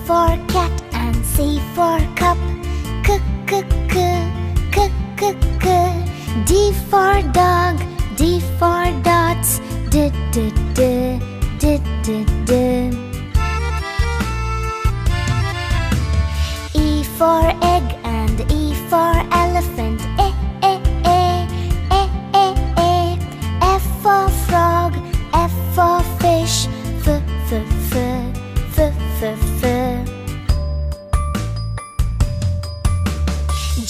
for cat and C for cup. C c c c c c. D for dog, D for dots. D d d d d d. E for egg and E for elephant. E e e e e e. F for frog, F for fish. F f f f f f.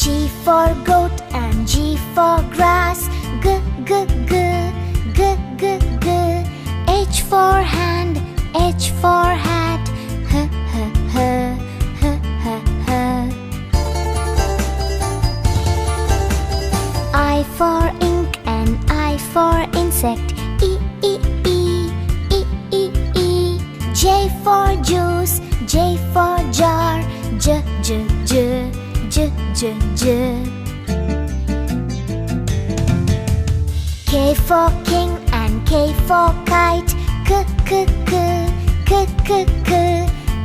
G for goat and G for grass. G g g g g g. H for hand, H for hat. H h h h h h. I for ink and I for insect. E e e e e e. J for juice, J for jar. J j j j j j. K for king and K for kite. K k k k k k.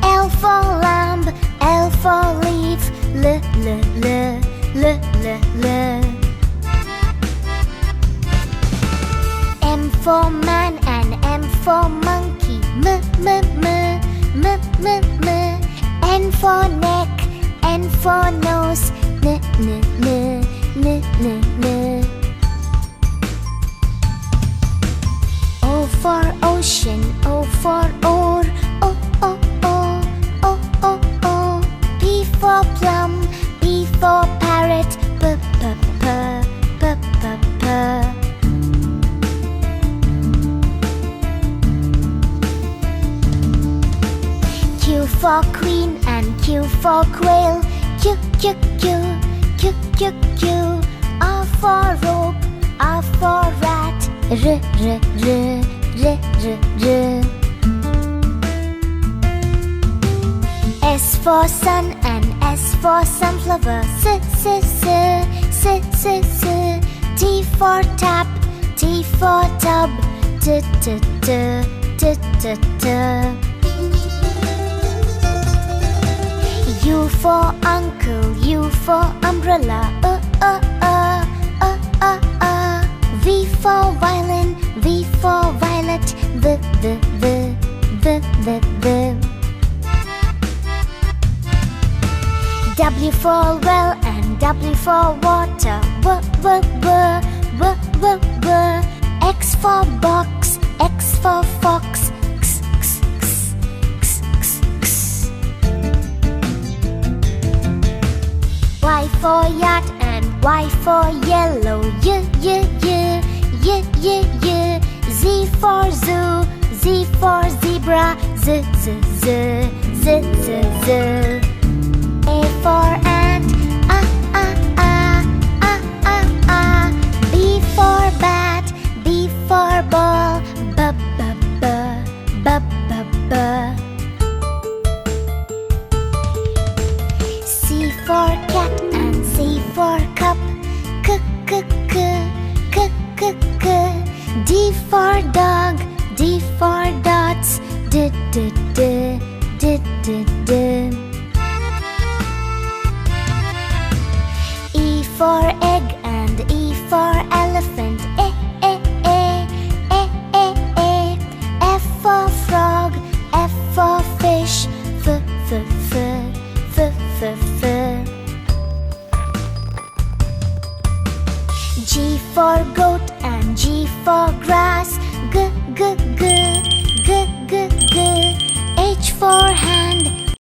L for lamb, L for leaf. L l l l l l. M for man and M for monkey. M m m m m m. N for neck, N for nose. N n n n n n. O for ocean, O for oar. O o o o o o. P for plum, P for parrot. P p p p p p. Q for queen and Q for quail. Q q q q q q. R for rope, R for rat. R r r r r r. S for sun and S for sunflower. S s s s s s. T for tap, T for tub. T t t t t t. U for uncle, U for umbrella. V for violin, V for violet. V v v v v v. W for well and W for water. W w w w w w. X for box, X for fox. X x x x x x. Y for yacht and Y for yellow. Y y y y y y. Z for zoo, Z for zebra. Z z z z z z. A for ant. B for bat, B for ball. B b b b b b. C for cat and C for cup. C c c c c c. D for dog, D for dots. D d d d d d. E for egg and E for elephant. E e e e e e. F for frog, F for fish. F f f f f f. G for goat and G for grass. G g g g g g. H for hand,